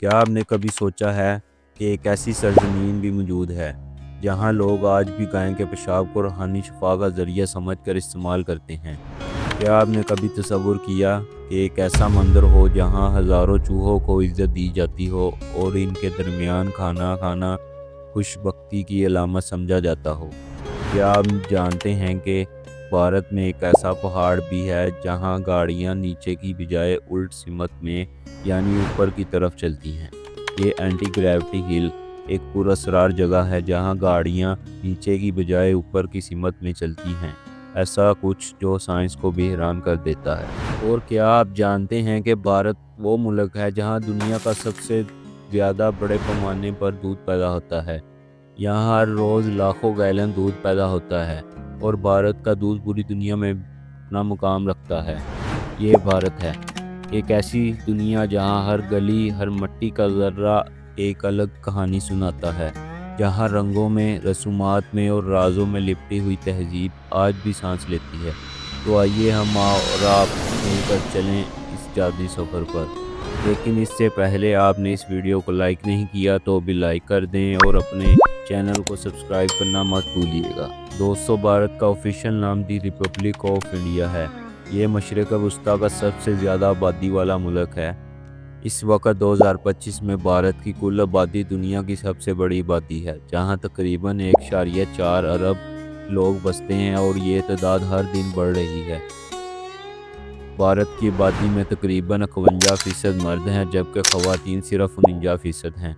کیا آپ نے کبھی سوچا ہے کہ ایک ایسی سرزمین بھی موجود ہے جہاں لوگ آج بھی گائے کے پیشاب کو روحانی شفا کا ذریعہ سمجھ کر استعمال کرتے ہیں؟ کیا آپ نے کبھی تصور کیا کہ ایک ایسا مندر ہو جہاں ہزاروں چوہوں کو عزت دی جاتی ہو اور ان کے درمیان کھانا کھانا خوش بختی کی علامت سمجھا جاتا ہو؟ کیا آپ جانتے ہیں کہ بھارت میں ایک ایسا پہاڑ بھی ہے جہاں گاڑیاں نیچے کی بجائے الٹ سمت میں یعنی اوپر کی طرف چلتی ہیں؟ یہ اینٹی گریوٹی ہل ایک پراسرار جگہ ہے جہاں گاڑیاں نیچے کی بجائے اوپر کی سمت میں چلتی ہیں، ایسا کچھ جو سائنس کو بھی حیران کر دیتا ہے۔ اور کیا آپ جانتے ہیں کہ بھارت وہ ملک ہے جہاں دنیا کا سب سے زیادہ بڑے پیمانے پر دودھ پیدا ہوتا ہے؟ یہاں ہر روز لاکھوں گیلن دودھ پیدا ہوتا ہے اور بھارت کا دودھ پوری دنیا میں اپنا مقام رکھتا ہے۔ یہ بھارت ہے، ایک ایسی دنیا جہاں ہر گلی، ہر مٹی کا ذرہ ایک الگ کہانی سناتا ہے، جہاں رنگوں میں، رسومات میں اور رازوں میں لپٹی ہوئی تہذیب آج بھی سانس لیتی ہے۔ تو آئیے ہم اور آپ مل کر چلیں اس جادوئی سفر پر۔ لیکن اس سے پہلے آپ نے اس ویڈیو کو لائک نہیں کیا تو بھی لائک کر دیں اور اپنے چینل کو سبسکرائب کرنا مت بھولیے گا۔ دوستو، بھارت کا آفیشیل نام دی ریپبلک آف انڈیا ہے۔ یہ مشرق وسطیٰ کا سب سے زیادہ آبادی والا ملک ہے۔ اس وقت 2025 میں بھارت کی کل آبادی دنیا کی سب سے بڑی آبادی ہے، جہاں تقریباً 1.4 ارب لوگ بستے ہیں اور یہ تعداد ہر دن بڑھ رہی ہے۔ بھارت کی آبادی میں تقریباً 51% مرد ہیں جبکہ خواتین صرف 49% ہیں۔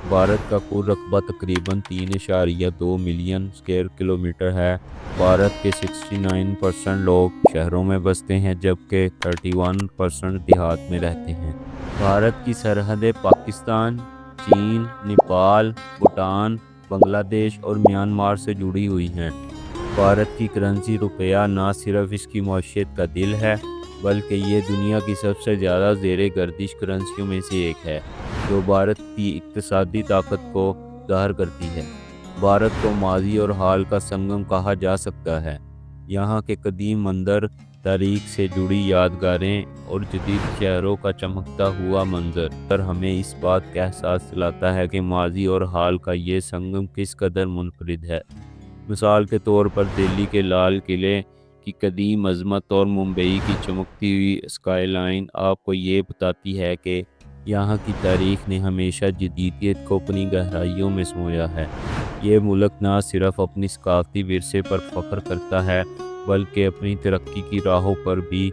بھارت کا کل رقبہ تقریباً 3.2 ملین اسکوائر کلومیٹر ہے۔ بھارت کے 69% لوگ شہروں میں بستے ہیں جبکہ 31% دیہات میں رہتے ہیں۔ بھارت کی سرحدیں پاکستان، چین، نیپال، بھوٹان، بنگلہ دیش اور میانمار سے جڑی ہوئی ہیں۔ بھارت کی کرنسی روپیہ نہ صرف اس کی معیشت کا دل ہے بلکہ یہ دنیا کی سب سے زیادہ زیر گردش کرنسیوں میں سے ایک ہے، جو بھارت کی اقتصادی طاقت کو ظاہر کرتی ہے۔ بھارت کو ماضی اور حال کا سنگم کہا جا سکتا ہے۔ یہاں کے قدیم مندر، تاریخ سے جڑی یادگاریں اور جدید شہروں کا چمکتا ہوا منظر ہمیں اس بات کا احساس دلاتا ہے کہ ماضی اور حال کا یہ سنگم کس قدر منفرد ہے۔ مثال کے طور پر دہلی کے لال قلعے کی قدیم عظمت اور ممبئی کی چمکتی ہوئی اسکائی لائن آپ کو یہ بتاتی ہے کہ یہاں کی تاریخ نے ہمیشہ جدیدیت کو اپنی گہرائیوں میں سمویا ہے۔ یہ ملک نہ صرف اپنی ثقافتی ورثے پر فخر کرتا ہے بلکہ اپنی ترقی کی راہوں پر بھی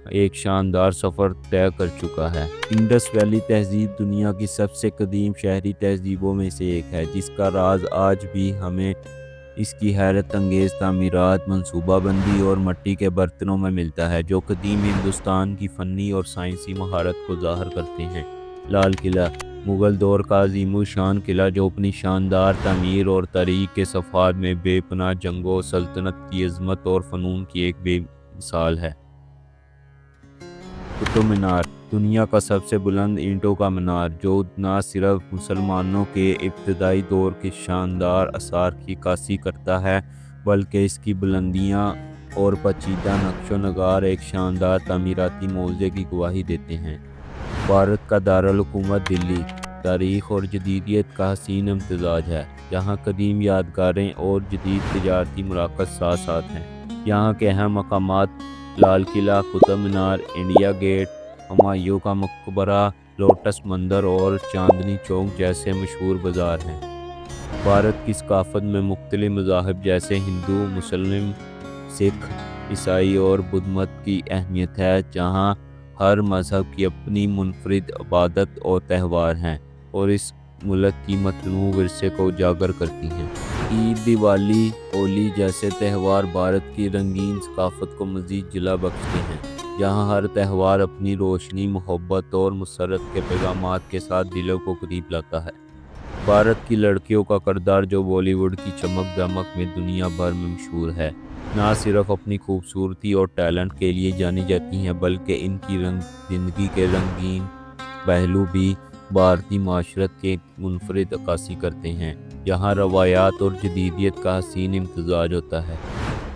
ایک شاندار سفر طے کر چکا ہے۔ انڈس ویلی تہذیب دنیا کی سب سے قدیم شہری تہذیبوں میں سے ایک ہے، جس کا راز آج بھی ہمیں اس کی حیرت انگیز تعمیرات، منصوبہ بندی اور مٹی کے برتنوں میں ملتا ہے جو قدیم ہندوستان کی فنی اور سائنسی مہارت کو ظاہر کرتے ہیں۔ لال قلعہ، مغل دور کا عظیم الشان قلعہ جو اپنی شاندار تعمیر اور تاریخ کے صفحات میں بے پناہ جنگوں، سلطنت کی عظمت اور فنون کی ایک بے مثال ہے۔ قطب مینار، دنیا کا سب سے بلند اینٹوں کا مینار، جو نہ صرف مسلمانوں کے ابتدائی دور کے شاندار آثار کی عکاسی کرتا ہے بلکہ اس کی بلندیاں اور پیچیدہ نقش و نگار ایک شاندار تعمیراتی معجزے کی گواہی دیتے ہیں۔ بھارت کا دارالحکومت دلی، تاریخ اور جدیدیت کا حسین امتزاج ہے، جہاں قدیم یادگاریں اور جدید تجارتی مراکز ساتھ ساتھ ہیں۔ یہاں کے اہم مقامات لال قلعہ، قطب مینار، انڈیا گیٹ، ہمایوں کا مقبرہ، لوٹس مندر اور چاندنی چوک جیسے مشہور بازار ہیں۔ بھارت کی ثقافت میں مختلف مذاہب جیسے ہندو، مسلم، سکھ، عیسائی اور بدھ مت کی اہمیت ہے، جہاں ہر مذہب کی اپنی منفرد عبادت اور تہوار ہیں اور اس ملک کی متنوع ورثے کو اجاگر کرتی ہیں۔ عید، دیوالی، ہولی جیسے تہوار بھارت کی رنگین ثقافت کو مزید جلا بخشتے ہیں، جہاں ہر تہوار اپنی روشنی، محبت اور مسرت کے پیغامات کے ساتھ دلوں کو قریب لاتا ہے۔ بھارت کی لڑکیوں کا کردار جو بالی ووڈ کی چمک دمک میں دنیا بھر میں مشہور ہے، نہ صرف اپنی خوبصورتی اور ٹیلنٹ کے لیے جانی جاتی ہیں بلکہ ان کی زندگی کے رنگین پہلو بھی بھارتی معاشرت کے منفرد عکاسی کرتے ہیں، جہاں روایات اور جدیدیت کا حسین امتزاج ہوتا ہے۔